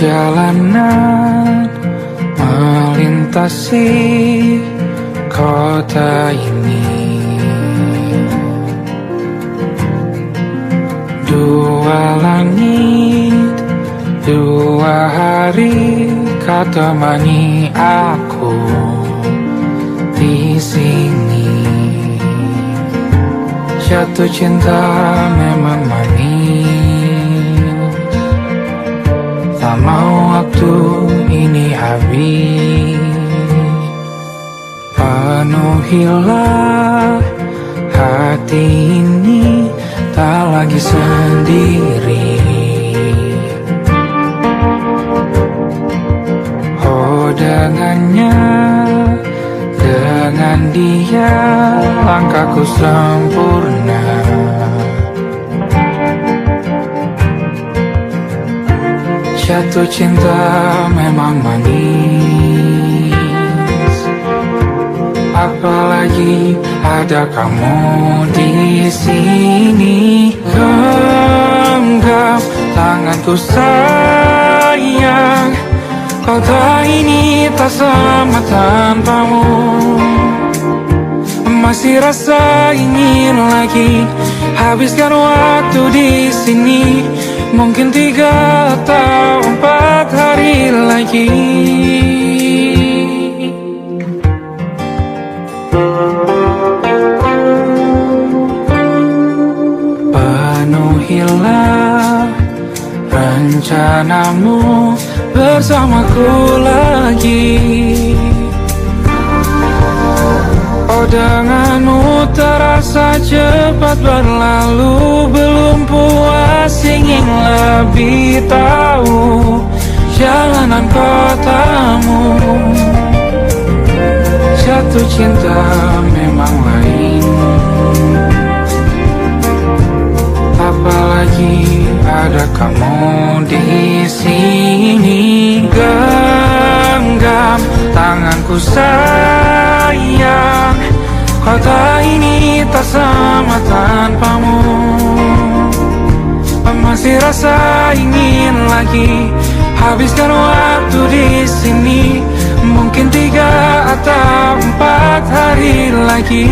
Perjalanan melintasi kota ini, dua langit, dua hari kau temani aku di sini. Jatuh cinta memang manis, tak mau waktu ini habis. Penuhilah hati ini, tak lagi sendiri. Oh dengannya, dengan dia langkahku sempurna. Jatuh cinta memang manis, apalagi ada kamu di sini. Genggam tanganku sayang, kota ini tak sama tanpamu. Masih rasa ingin lagi habiskan waktu di sini. Mungkin 3 atau 4 hari lagi. Penuhilah rencanamu bersamaku lagi. Oh denganmu terasa cepat berlalu, belum puas ingin lebih tahu jalanan kotamu. Jatuh cinta memang lain, apalagi ada kamu di sini. Genggam tanganku sayang, kota ini tak sama tanpamu. Masih rasa ingin lagi habiskan waktu di sini. Mungkin 3 atau 4 hari lagi.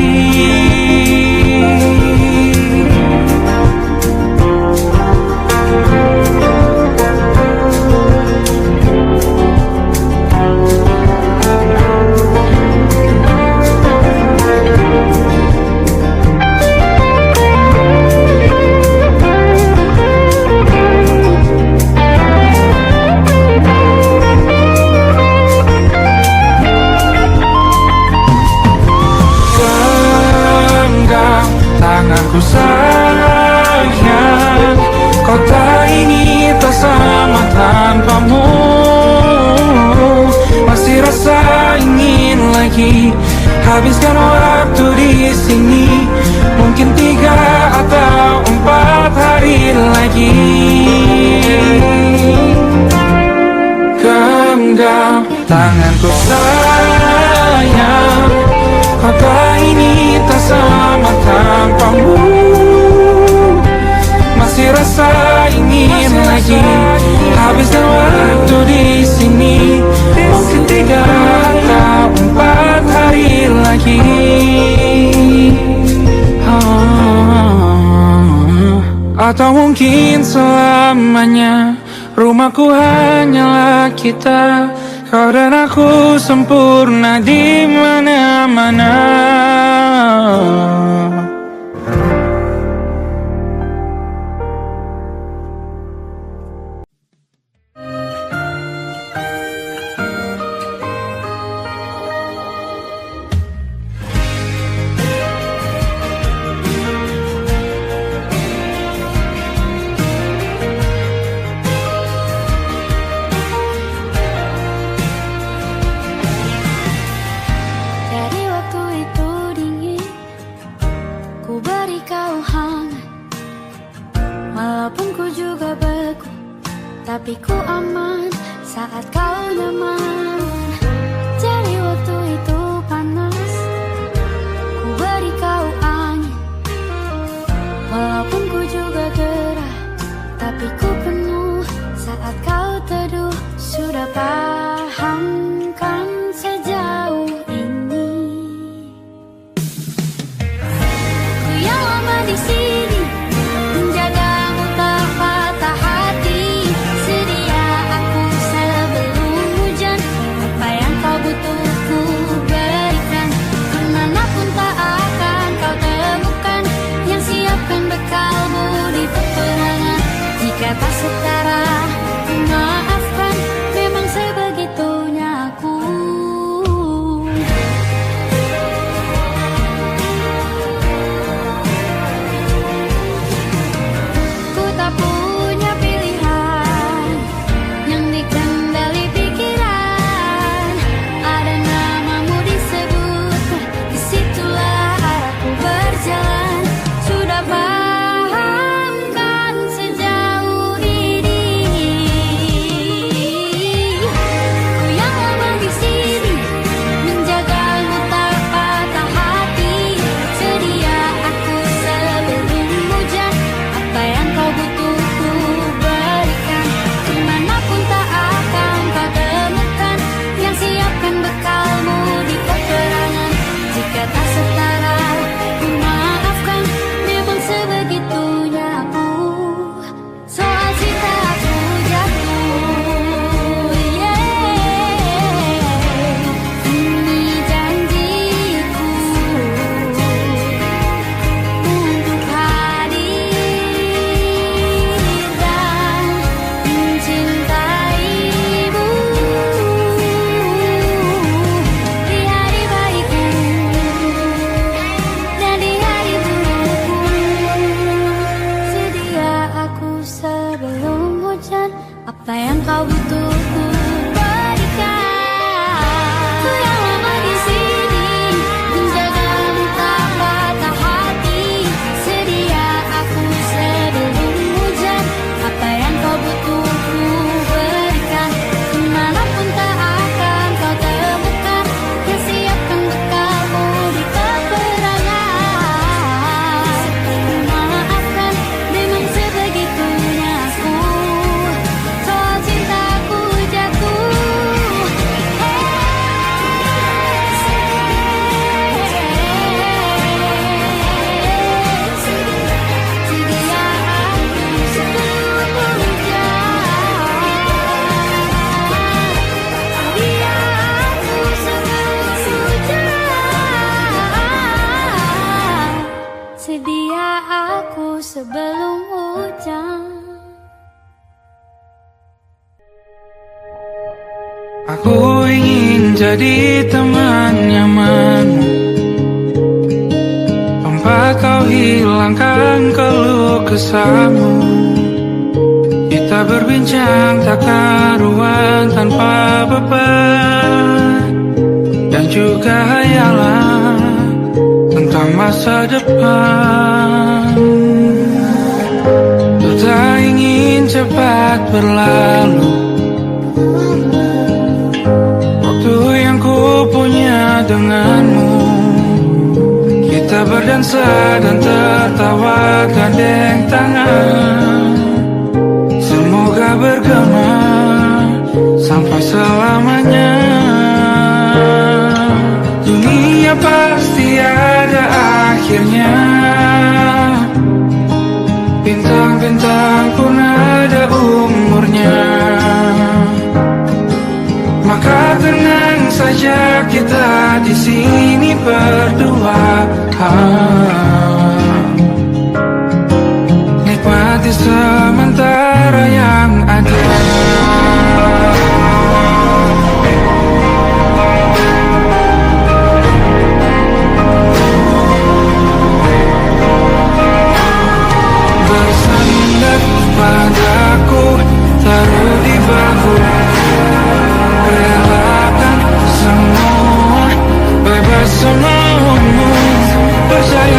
Tanganku sayang, kota ini tak sama tanpamu. Masih rasa ingin lagi habiskan waktu di sini. Mungkin 3 atau 4 hari lagi. Genggam tanganku sayang, kota ini tak sama tanpamu. Masih rasa ingin lagi habiskan waktu di sini. Mungkin 3 atau 4 hari lagi. Atau mungkin selamanya. Rumahku hanyalah kita, kau dan aku sempurna di mana-mana. Tapi ku aman saat kau nyaman. Jadi waktu itu panas, ku beri kau angin. Walaupun ku juga gerah, tapi ku penuh saat kau teduh. butuh ku berikan. Ku yang lama di sini menjagamu tak patah hati. Sedia aku sebelum hujan. Apa yang kau butuh ku berikan. Kemanapun tak akan kau temukan yang siapkan bekalmu di peperangan. Maafkan, memang sebegitunya aku. Soal cintaku jatuh. Sedia aku sebelum hujan. Sedia aku sebelum hujan. Sedia aku sebelum hujan. Aku ingin jadi teman nyamanmu, tempat kau hilangkan keluh kesahmu. Kita berbincang tak karuan tanpa beban, dan juga hayalan tentang masa depan. Ku tak ingin cepat berlalu waktu yang ku punya denganmu. Kita berdansa dan tertawa gandeng tangan. Semoga bergema sampai selamanya. Dunia pasti ada akhirnya. Bintang-bintang pun ada umurnya. Maka tenang saja kita di sini berdua. Nikmati sementara yang ada. Bersandar padaku, taruh di bahu. Relakan semua, bebas semaumu. Percaya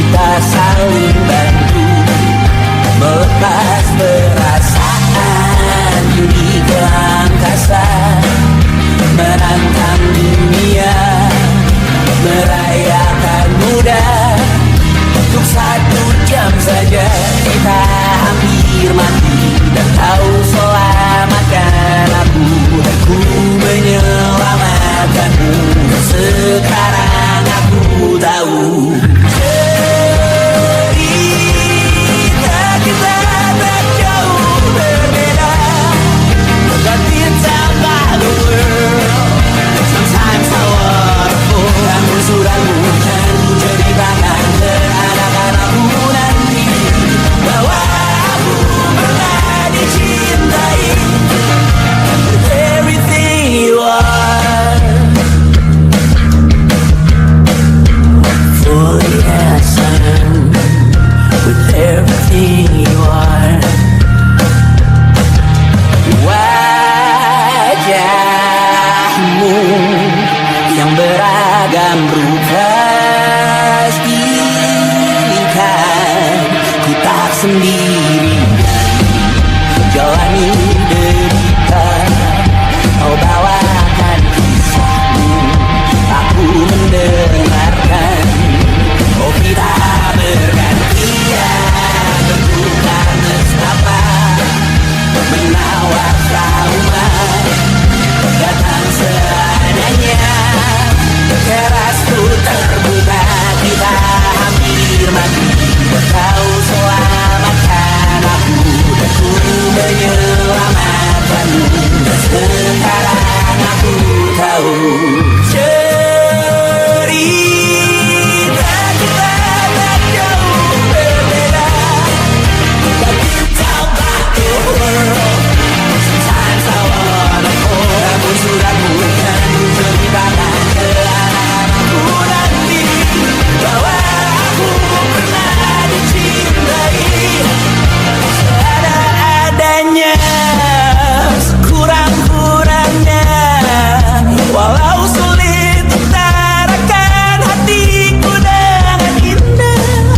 kita saling bantu melepas perasaan di ke angkasa, menantang dunia, merayakan muda. Untuk 1 jam saja kita hampir mati, dan kau selamatkan aku, dan ku menyelamatkanmu. Sekarang aku tahu cerita kita tak jauh berbeda, but it's about the world. Sometimes I wonderful. Kamu suratmu dan ku ceritakan ke anak-anakku nanti bahwa aku pernah dicintai with everything you are. Fully as I am, with everything you are. Wajahmu yang beragam rupa pastikan ku tak sendiri jalani derita. Kau bawakan kisahmu, aku mendengarkan. Oh kita bergantian bertukar nestapa, menawar trauma datang seadanya. Terasku terbuka, kita hampir mati, kau selamatkan aku, dan ku menyelamatkanmu. Sekarang aku tahu cerita kita tak jauh berbeda, but it's about the world. Sometimes I wanna hold. Namun suratmu kan ceritakan ke anak-anakku nanti bahwa aku pernah dicintai seadanya, sekurang-kurangnya. Walau sulit utarakan hatiku dengan indah,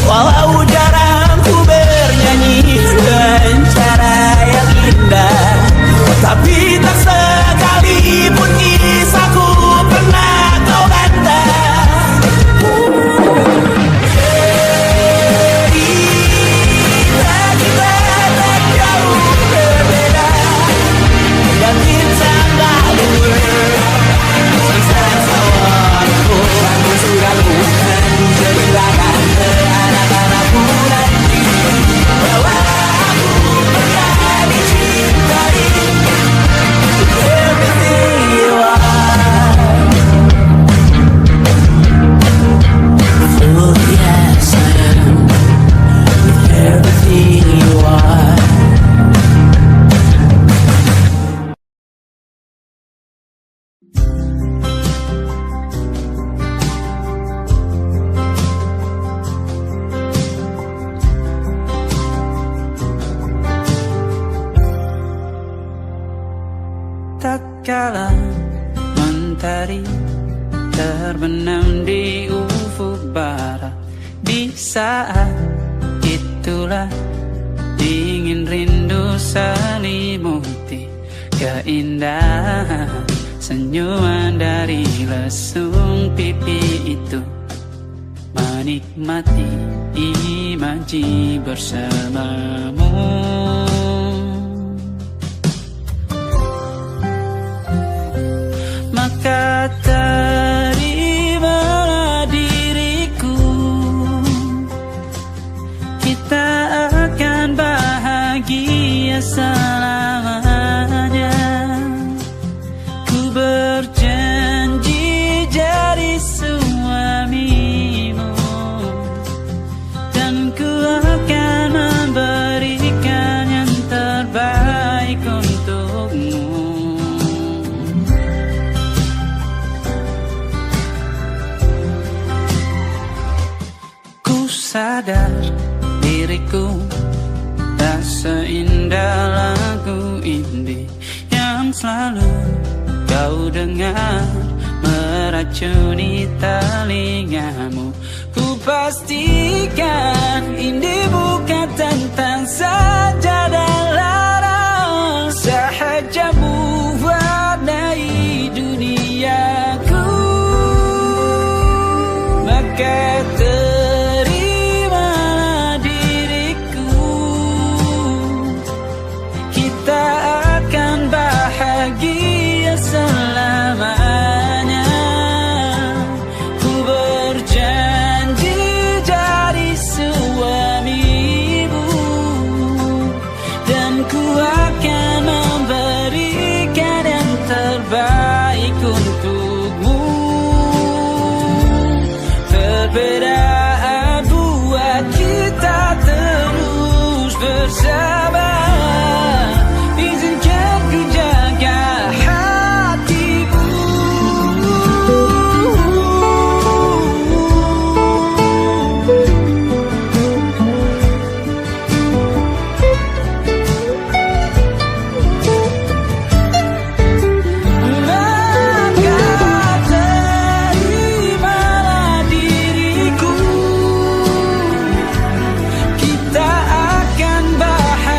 walau jarang ku bernyanyi dengan cara yang indah, tapi tak sekalipun kisahku pernah kau bantah. Cerita kita tak jauh berbeda, dan kita tak world. Sometimes I wanna go. Aku sudah bukan ceritakan ke anak-anakku nanti bahwa aku pernah dicintai with everything you are. Fully as I am, with everything you are. Tak kala mentari terbenam di ufuk barat, di saat itulah dingin rindu selimuti keindahan senyuman dari lesung pipi itu, menikmati imaji bersamamu. Maka terimalah diriku, kita akan bahagia selamanya. Ku berjanji jadi suamimu, dan ku akan memberikan yang terbaik untukmu. Sadar diriku tak seindah lagu indie yang selalu kau dengar meracuni telingamu. Ku pastikan ini bukan tentang saja dan lara, sahaja mewarnai duniaku. Maka terimalah diriku, kita akan bahagia selamanya. Ku berjanji jadi suamimu, dan ku akan memberikan yang terbaik untukmu. Perbedaan buat kita terus bersama. Izinkan ku jaga hatimu. Maka terimalah diriku, kita akan bahagia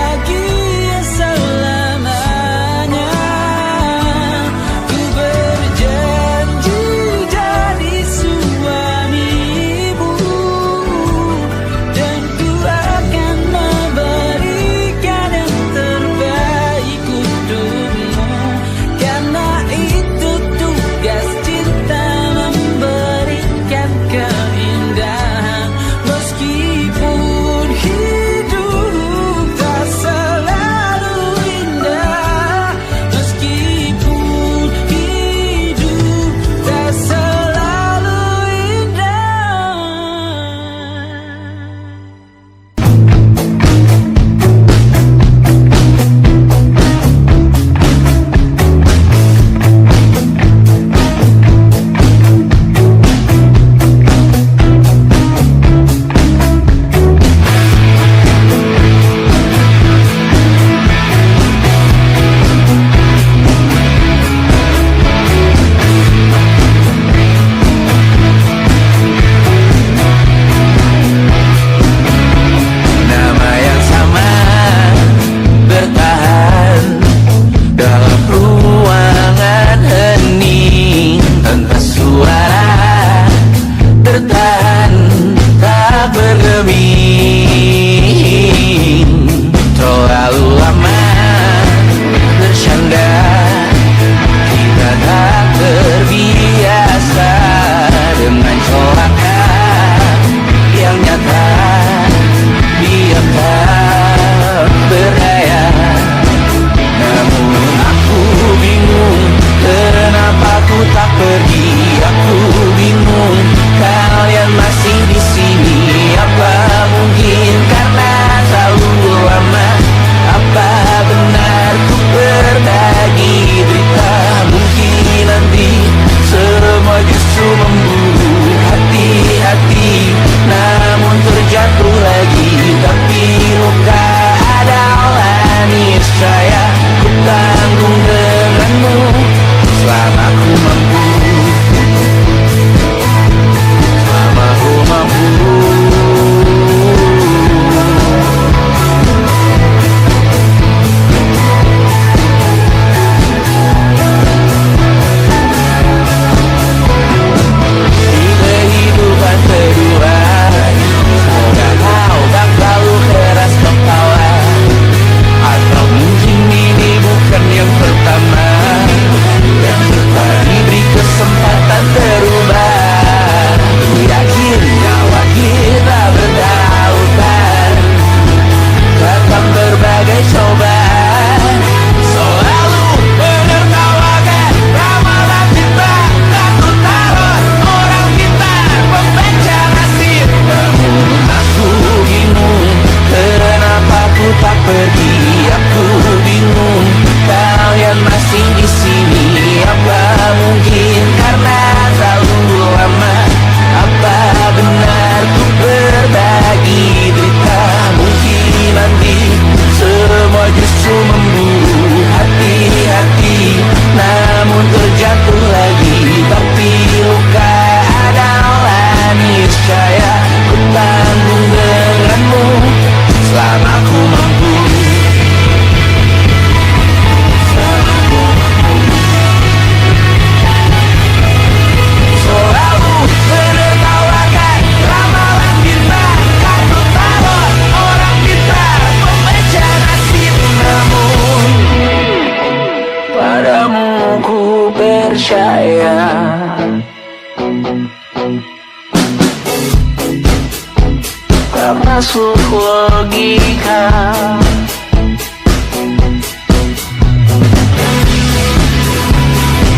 masuk logika.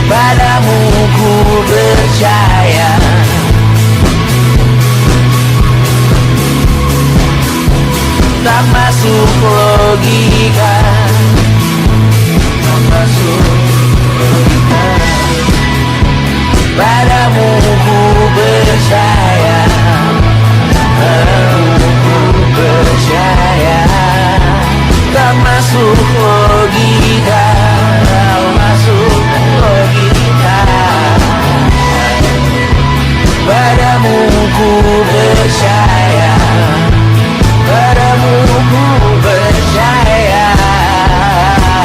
Padamu ku percaya, tak masuk logika, tak masuk logika. Padamu ku percaya, padamu ku percaya, tak masuk logika, tak masuk logika. Padamu ku percaya, padamu ku percaya,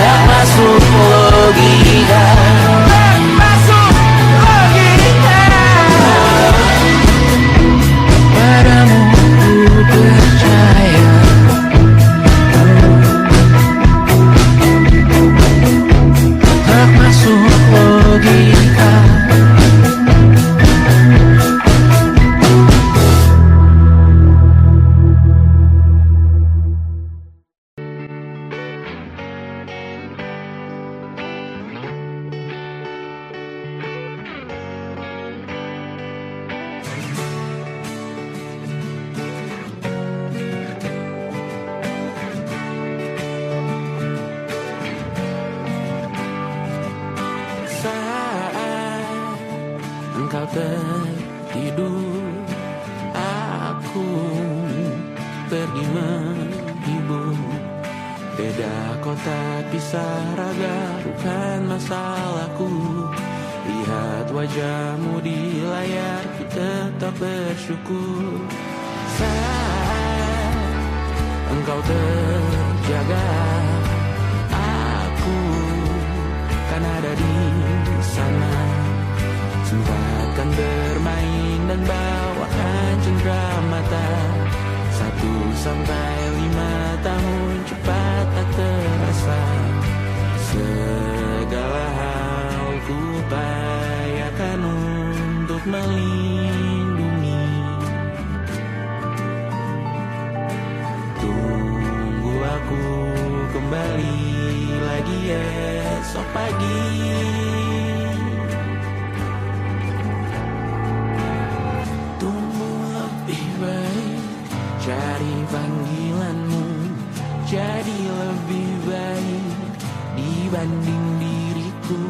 tak masuk logika, tak masuk logika. Padamu ku percaya, tak masuk logika. Saat engkau tertidur, aku pergi menghibur. Beda kota, pisah raga, bukan masalahku. Lihat wajahmu di layar, ku tetap bersyukur. Saat engkau terjaga, aku kan ada di sana. Sempatkan bermain dan bawakan cendera mata. 1-5 tahun cepat tak terasa. Segala hal ku upayakan untuk melindungi. Tunggu aku kembali lagi esok pagi. Tunggu lebih baik, cari panggilanmu jadi lebih baik dibanding diriku.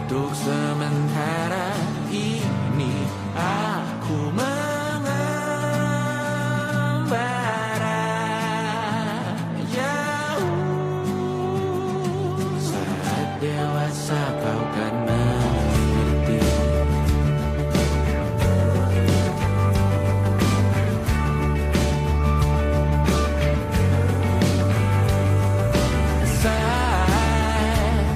Untuk sementara ini aku mengembara jauh. Saat dewasa kau kan mengerti. Saat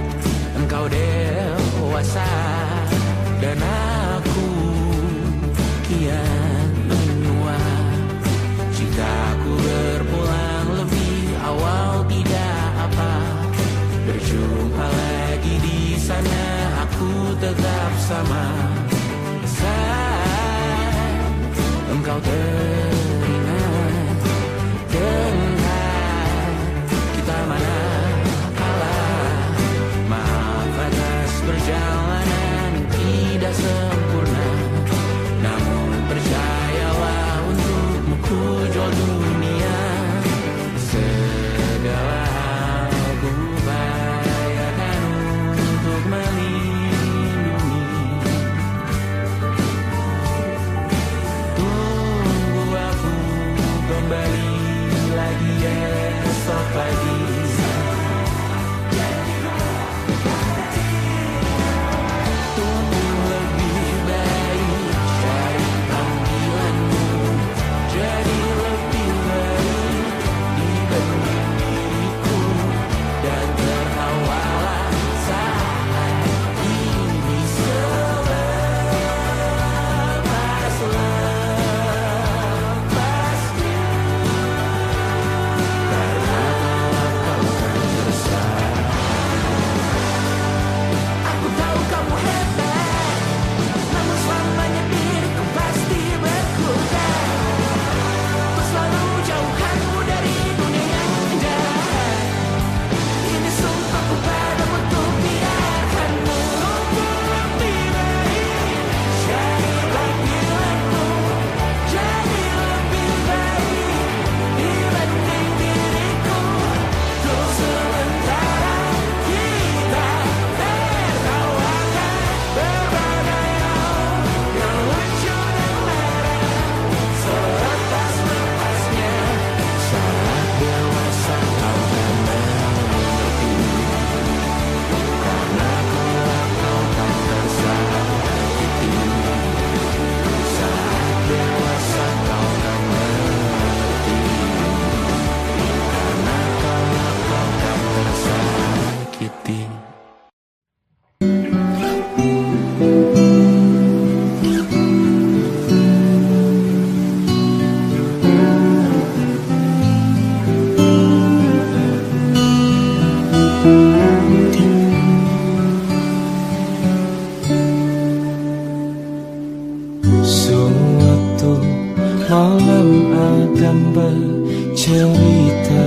malam Adam bercerita.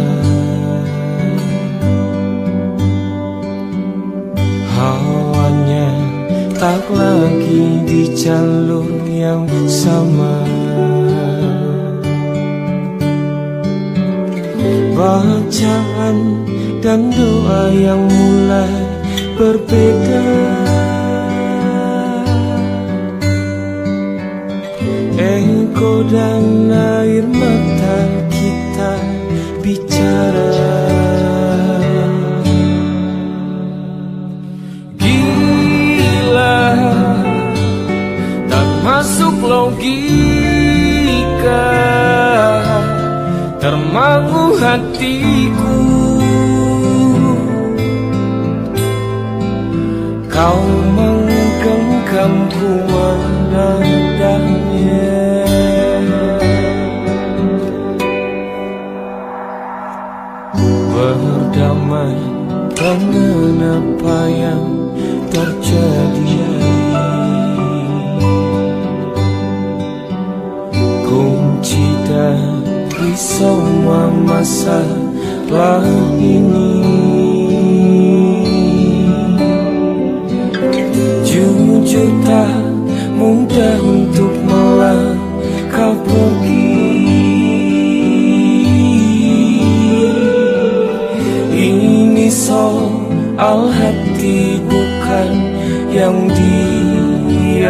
Hawanya tak lagi di jalur yang sama. Bacaan dan doa yang mulai berbeda. Engkau dan air mata kita bicara. Gila, tak masuk logika, termangu hatiku. Kau menggenggamku menandanya. Berdamai dengan apa yang terjadi. Kunci dari semua masalah ini, jujur tak mudah untuk melangkah pergi. Ini soal hati bukan yang diyakini.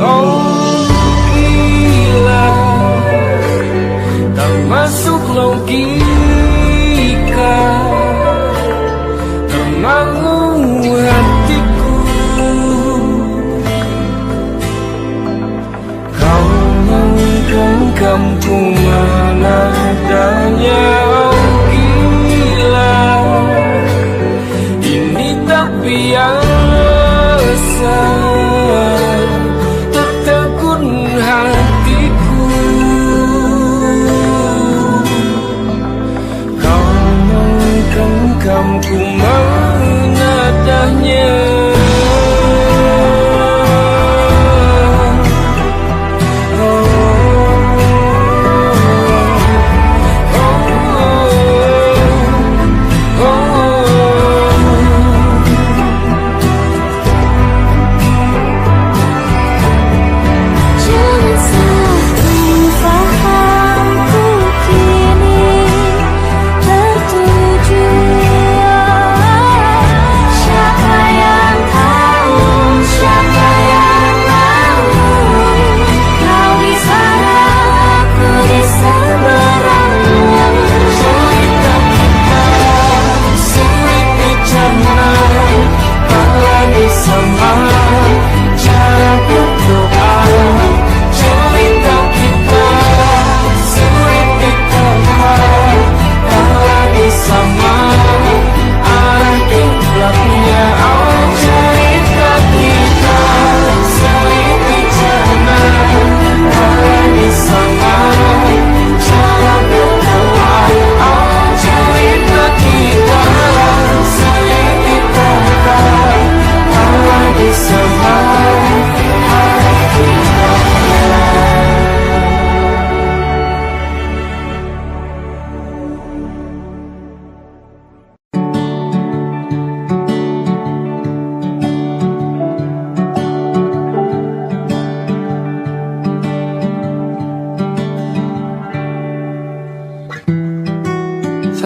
Oh gila, tak masuk logika, termangu hatiku. Kau menggenggamku menadanya. Oh gila, ini tak biasa, tertegun hatiku. Kau menggenggamku menadanya.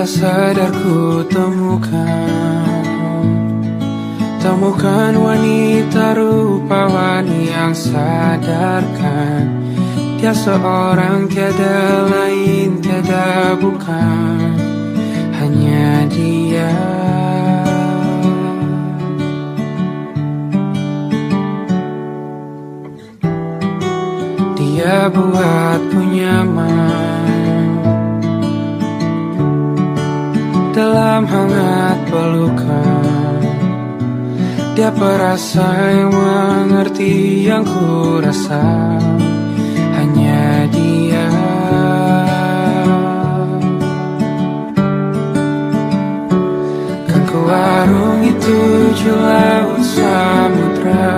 Tak sadar ku temukan wanita rupawan yang sadarkan dia seorang, tiada lain, tiada bukan, hanya dia. Dia buatku nyaman dalam hangat pelukan. Dia perasa yang mengerti yang ku rasa, hanya dia. Kan ku arungi 7 laut samudra,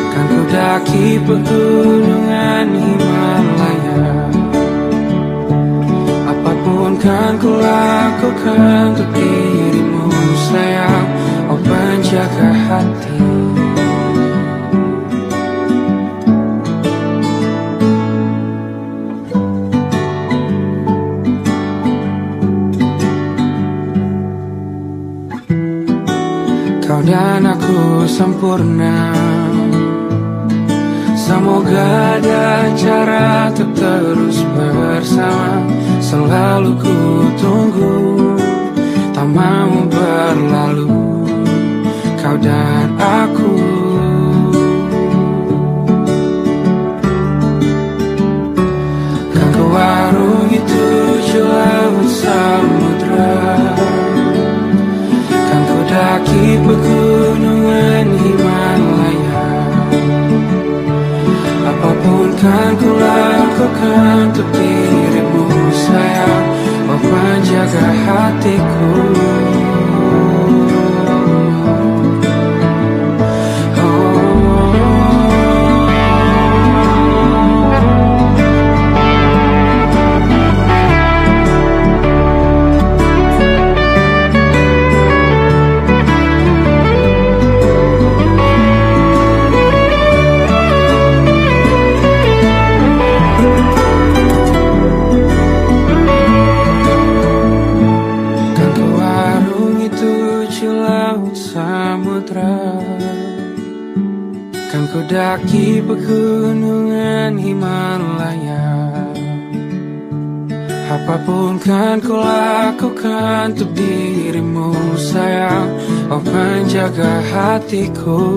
kan ku daki pegunungan Himalaya. Apapun kan ku lakukan untuk dirimu sayang, oh penjaga hati. Kau dan aku sempurna, semoga ada cara untuk terus bersama. Selalu ku tunggu, tak mau berlalu, kau dan aku. Kan ku warungi tujuh laut samudra, kan ku daki pegunungan Himalaya. Apapun kan ku lakukan untuk dirimu sayang, oh penjaga hatiku. Kan ku daki pegunungan Himalaya. Apapun kan ku lakukan untuk dirimu sayang, oh penjaga hatiku.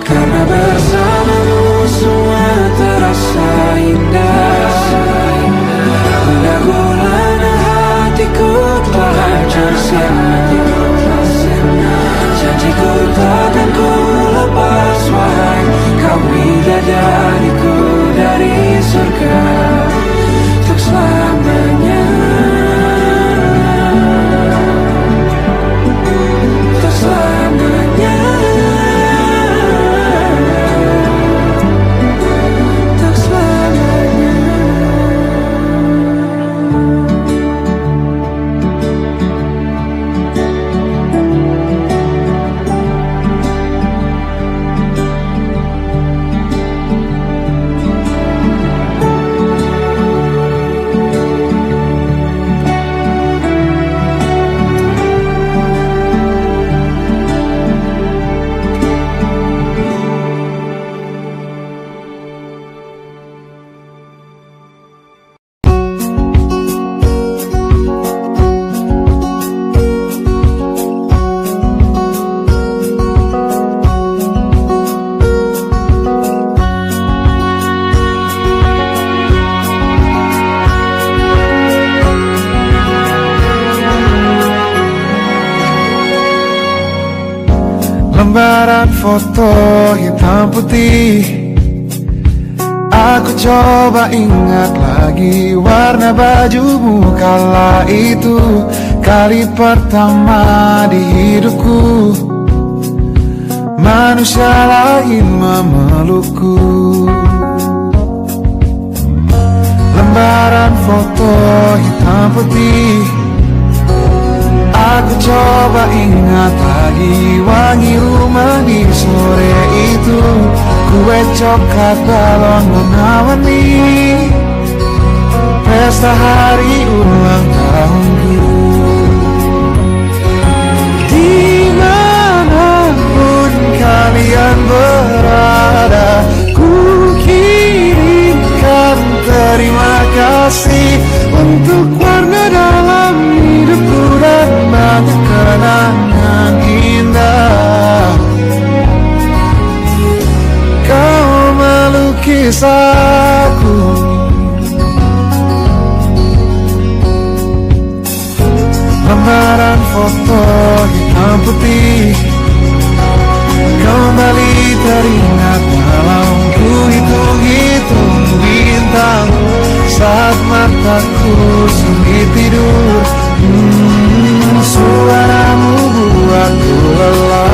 Karena bersamamu semua terasa indah. Gula-gulana hatiku telah hancur sia-sia. Janjiku takkan ku lepas wahai kau bidadariku dari surga untuk selamanya, untuk selamanya, untuk selamanya. Lembaran foto hitam putih, aku coba ingat lagi warna bajumu kala itu. Kali pertama di hidupku manusia lain memelukku. Lembaran foto hitam putih, aku coba ingat lagi wangi rumah di sore itu. Kue coklat balon warna-warni, pesta hari ulang tahunku. Dimanapun kalian berada, ku kirimkan terima kasih untuk warna dalam hidupku dan banyak kenangan indah. Kau melukis aku, lembaran foto hitam putih kembali teringat malam ku hitung-hitung bintang saat mataku sulit tidur. Suaramu buatku lelah.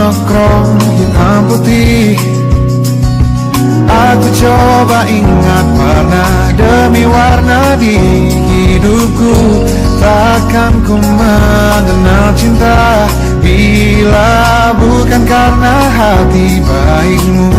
monokrom hitam putih. Aku coba ingat warna demi warna di hidupku. Takkan ku mengenal cinta bila bukan karena hati baikmu.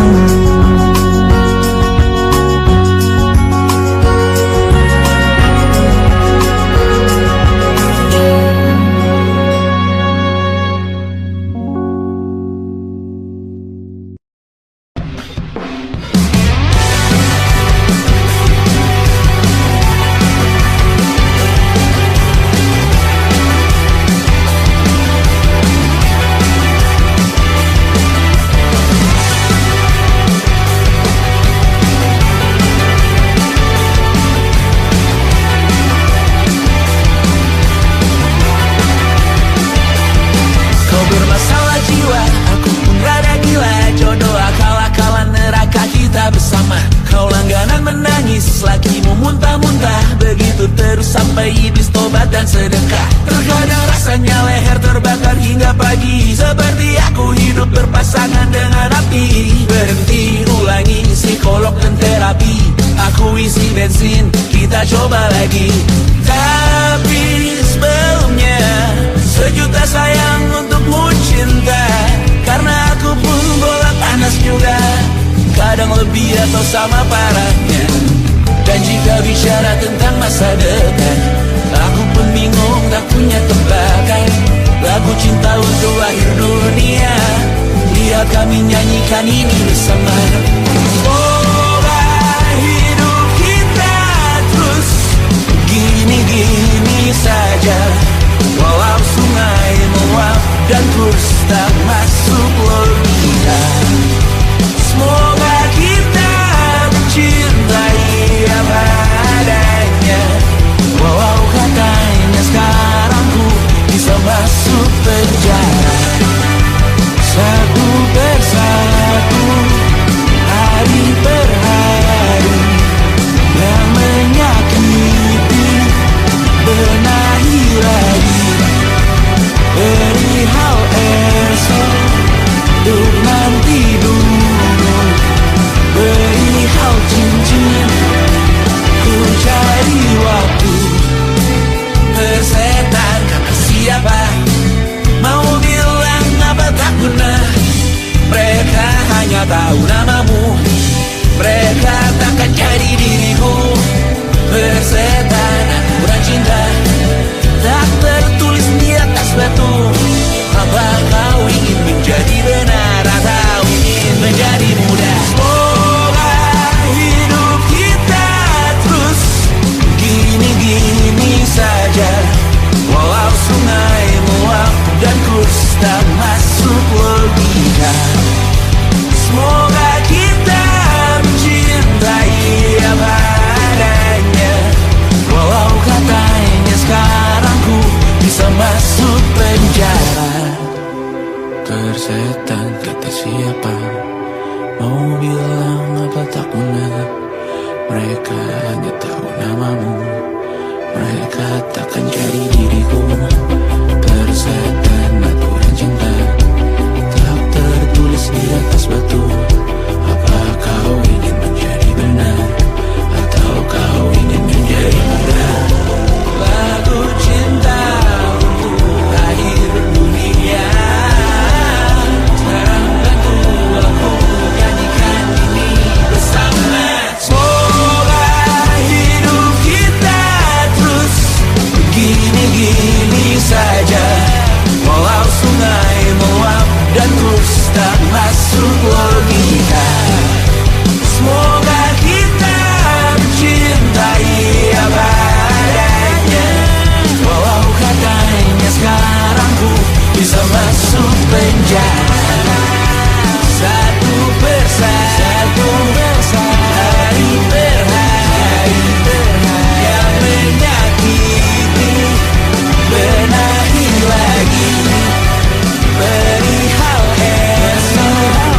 Beri hal esok,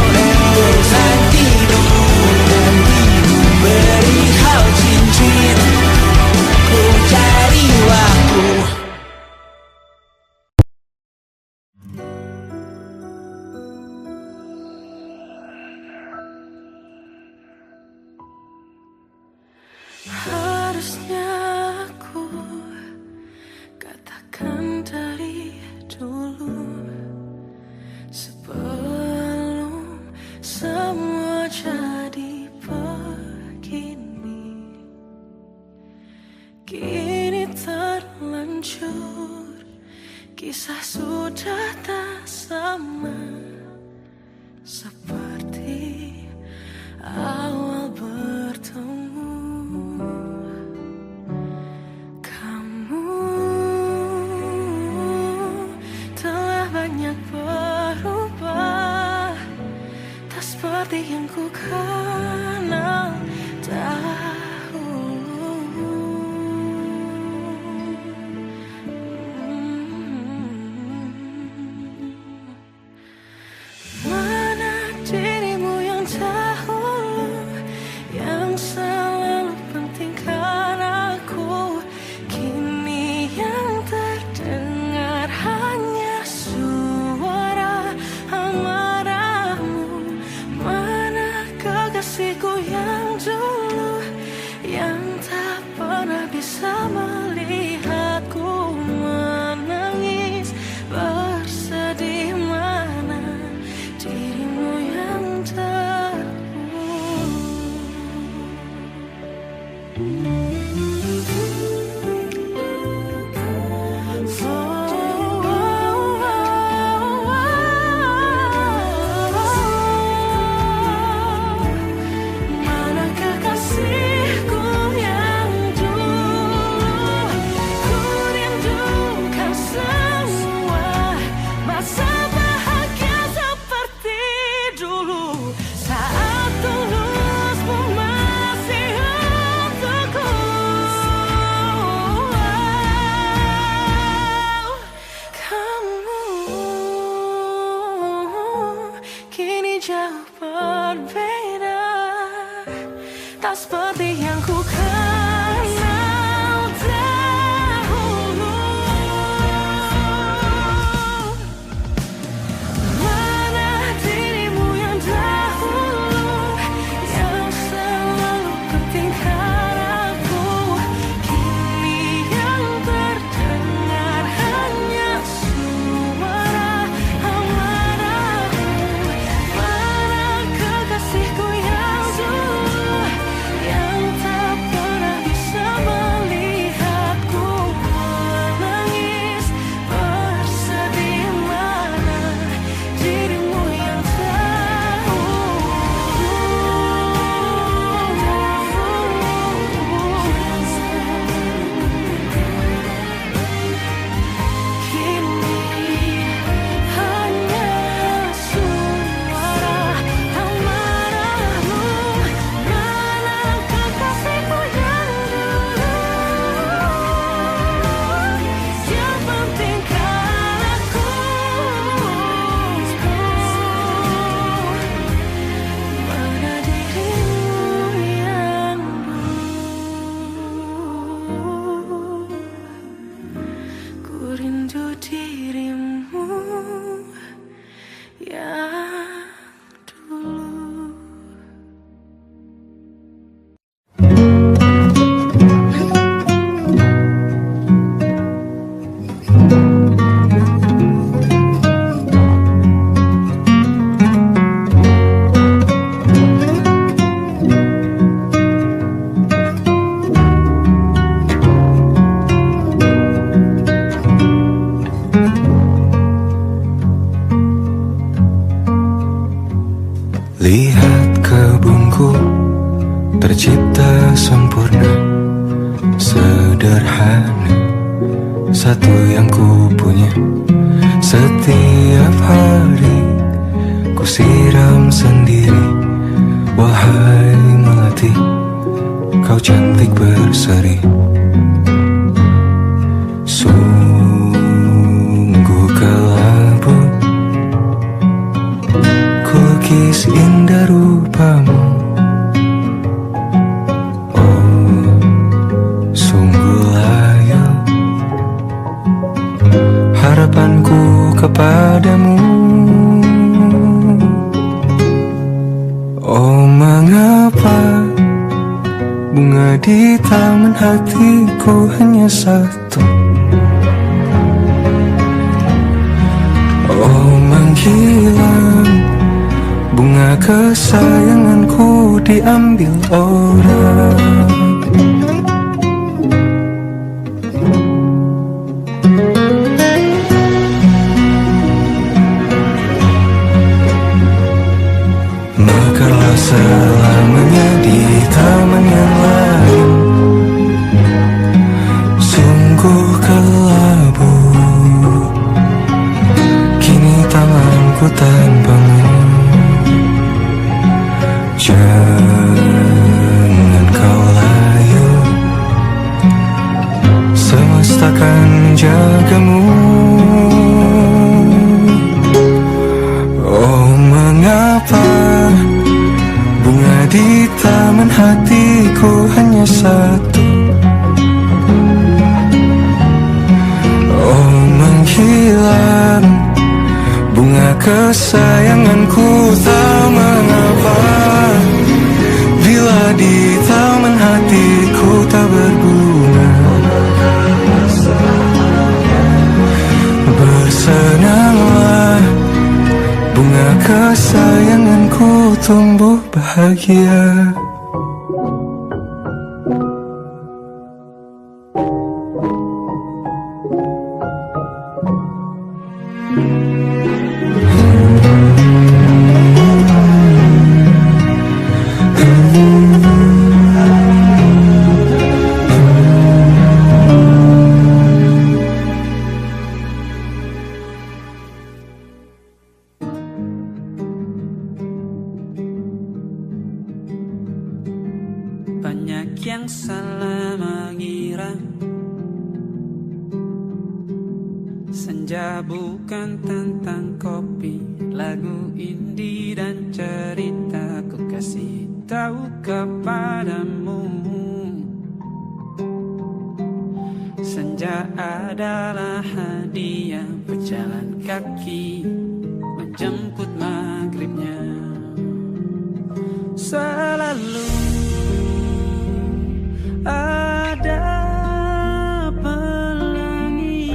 bersatu jujur, kisah sudah tak sama seperti awal bertemu. Kamu telah banyak berubah, tak seperti yang ku kenal dahulu. Mana dirimu yang dahulu, yang selalu pentingkan aku, kini yang terdengar hanya suara amarahmu. Mana kekasihku yang dulu, yang tak pernah bisa melihatku menangis bersedih. Mana dirimu yang mana kekasihku yang dulu, ku rindukan semua masa bahagia seperti dulu, saat tulusmu masih untukku. Kamu kini jauh berbeda, tak seperti yang ku kenal dahulu. Mana dirimu yang dahulu, yang selalu pentingkan aku, kini yang terdengar hanya suara amarahmu. Mana kekasihku yang dulu, yang tak pernah bisa melihatku menangis bersedih. Mana dirimu yang kini hanya suara amarahmu. Mana kekasihku yang dulu, yang pentingkan aku, mana dirimu yang dulu, ku rindu dirimu yang dulu. Lihat kebunku tercipta sempurna, sederhana, satu yang ku punya. Setiap hari ku siram sendiri. Wahai melati, kau cantik berseri. Sungguh kelabu kulukis indah rupamu. Oh, sungguh layu harapanku kepadamu. Oh, mengapa bunga di taman hatiku hanya satu? Oh, menghilang bunga kesayanganku diambil orang. selamanya di taman yang lain. Sungguh kelabu kini tanganku tanpamu. Jangan kau layu, semesta akan menjagamu. Oh mengapa bunga di taman hatiku hanya satu. Oh menghilang bunga kesayanganku, tak mengapa bila di taman hatiku tak berbunga. Bersenanglah bunga kesayanganku tumbuh bahagia. Banyak yang salah mengira senja bukan tentang kopi, lagu indie dan cerita ku kasih tahu kepadamu. Senja adalah hadiah berjalan kaki menjemput maghribnya. Selalu ada pelangi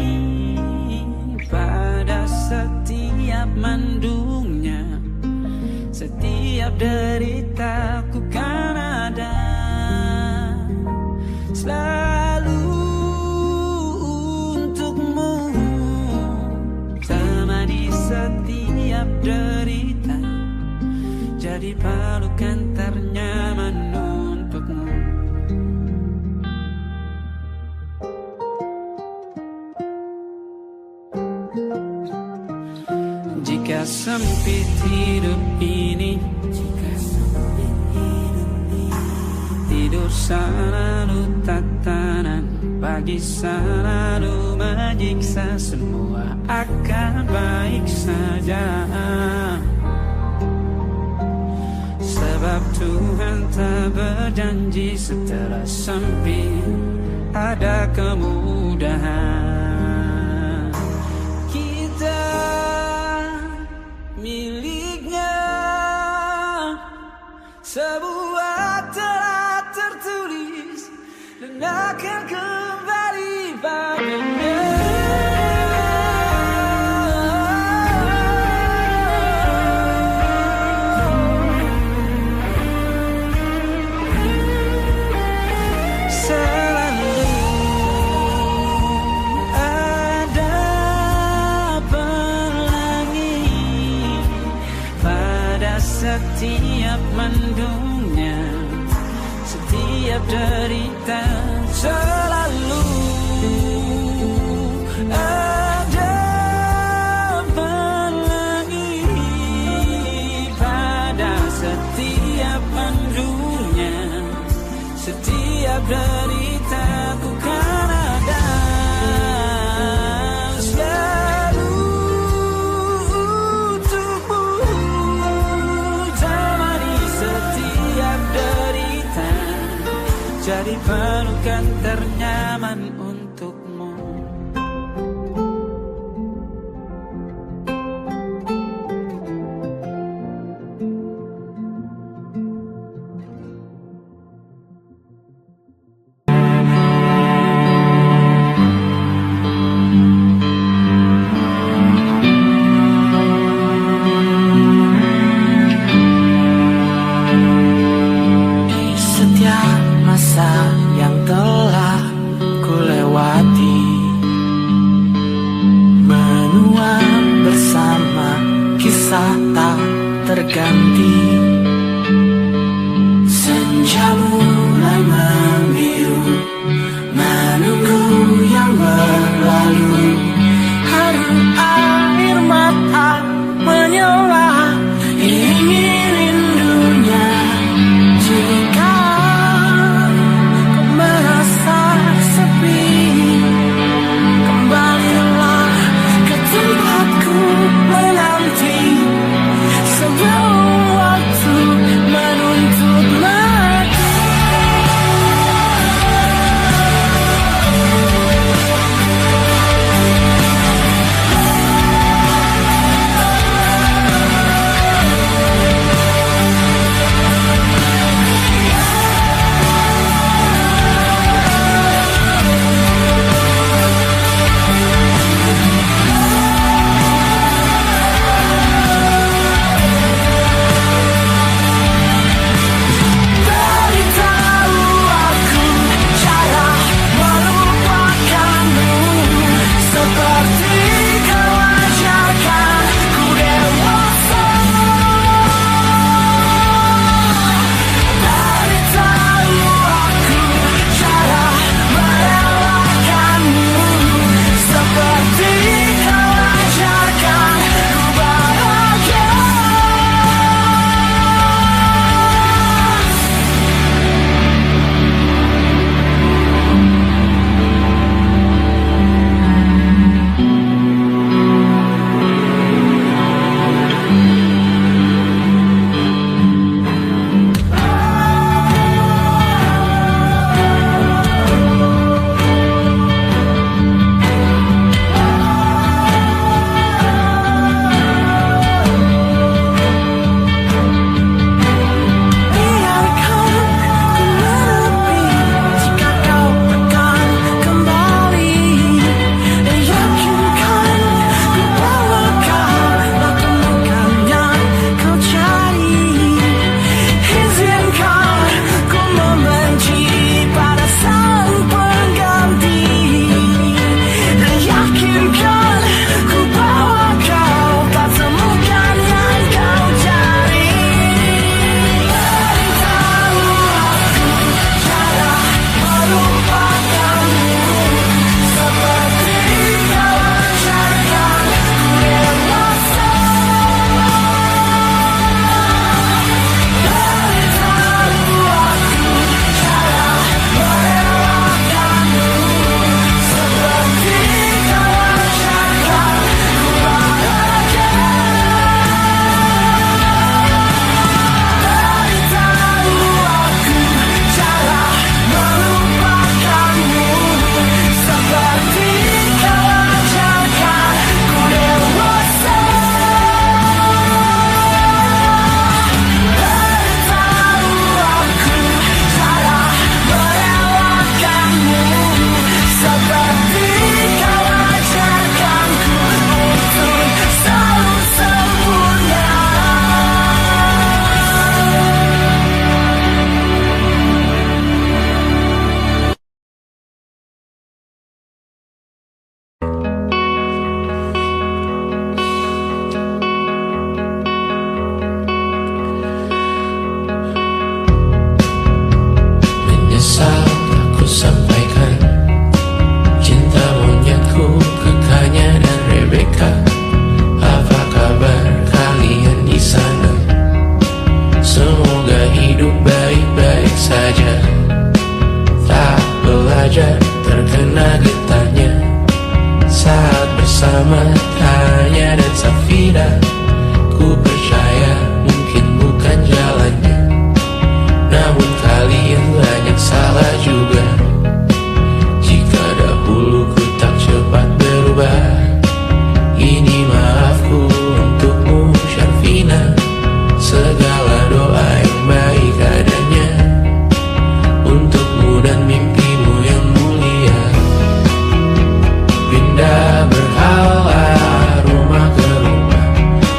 pada setiap mendungnya. Setiap deritaku kan ada selalu untukmu. Temani setiap derita, jadi pelukan ternyaman untukmu. Jika sempit hidup ini, tidur selalu tatanan, pagi selalu menyiksa, semua akan baik saja. Sebab Tuhan tak berjanji setelah sempit ada kemudahan. Kita miliknya sebuah telah tertulis dan akan kembali padanya. Setiap mendungnya, setiap derita, selalu ada pelangi pada setiap mendungnya. Setiap derita ku kan ada jadi pelukan ternyaman untukmu. Yang telah ku lewati, menua bersama kisah tak terganti. senja mulai membiru, menunggu yang berlalu. Haru air mata menyala, ingin rindunya. Jika kau merasa sepi, kembalilah ke tempatku menanti. Sebelum waktu menuntut lagi. Beritahu aku cara melupakanmu, seperti kau ajarkan ku dewasa. Beritahu aku cara merelakanmu, seperti kau ajarkan ku bahagia. Biarkan ku menepi jika kau akan kembali. Yakinkan ku bahwa kau temukan yang kau cari. Izinkan ku membenci pada sang pengganti. Yakinkan ku bahwa kau tak temukan yang kau cari. Beritahu aku cara melupakanmu, seperti kau ajarkan ku dewasa. Beritahu aku cara merelakanmu, seperti kau ajarkan ku bahagia. Beritahu aku cara melupakanmu, seperti kau ajarkan ku dewasa. Beritahu aku cara merelakanmu, seperti kau ajarkanku untuk selalu sempurna. Menyesal aku sampaikan cinta monyetku ke Kanya dan Rebecca. Apa kabar kalian di sana? Semoga hidup baik-baik saja. Tak belajar terkena getahnya saat bersama Tanya dan Safira. Ku percaya mungkin bukan jalannya, namun kalian banyak salah juga. Jika dahulu ku tak cepat berubah, ini maafku untukmu Syarfina. Segala doa yang baik adanya untukmu dan mimpimu yang mulia. Pindah berhala rumah ke rumah,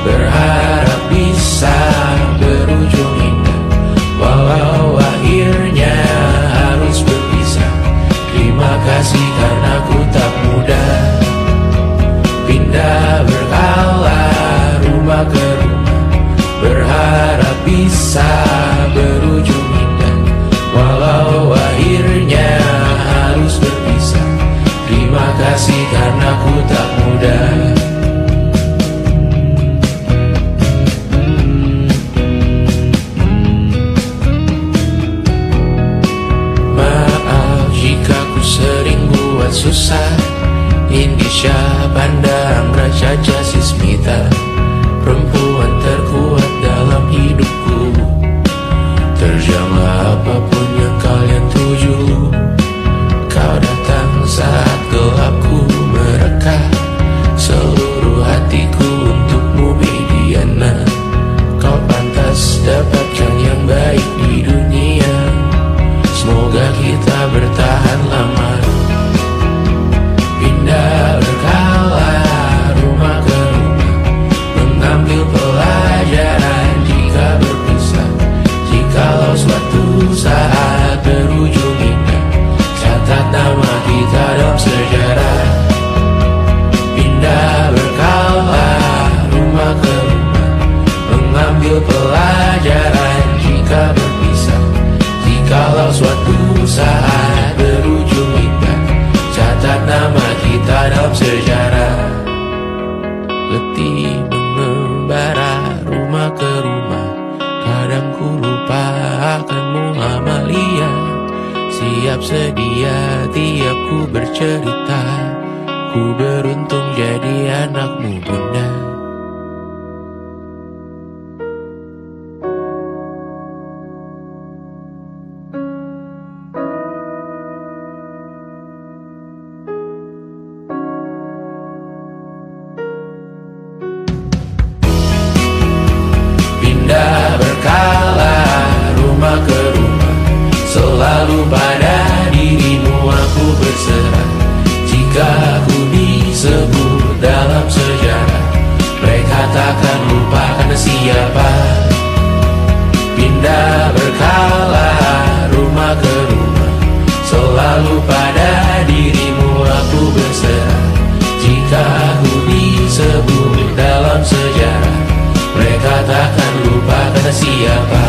berharap bisa berujung indah. Walau akhirnya harus berpisah, terima kasih karena ku tak mudah. Pindah berhala rumah ke rumah, berharap bisa berujung indah. aku tak mudah. Maaf jika ku sering buat susah. Indisha pandang Raja Jasismita, perempuan terkuat dalam hidupku. Terjanglah apapun yang kalian tuju. Kau datang saat gelapku mereka. Seluruh hatiku untukmu Mediana. Kau pantas dapatkan yang baik di dunia. Semoga kita bertahan lama. Pindah berkala rumah ke rumah, mengambil pelajaran jika berpisah. Jikalau suatu saat berujung indah, catat nama kita dalam sejarah. Pindah berkala rumah ke rumah, mengambil pelajaran jika berpisah. Jikalau suatu saat berujung indah, catat nama kita dalam sejarah. Letih mengembara rumah ke rumah, kadang ku lupa akanmu Amalia. Siap sedia tiap ku bercerita, ku beruntung jadi anakmu bunda. Pindah berkala rumah ke rumah, selalu pada dirimu aku berserah. Jika aku disebut dalam sejarah, mereka takkan lupa karena siapa. Pindah berkala rumah ke rumah, selalu pada dirimu aku berserah. Jika aku disebut dalam sejarah, mereka takkan lupa karena siapa.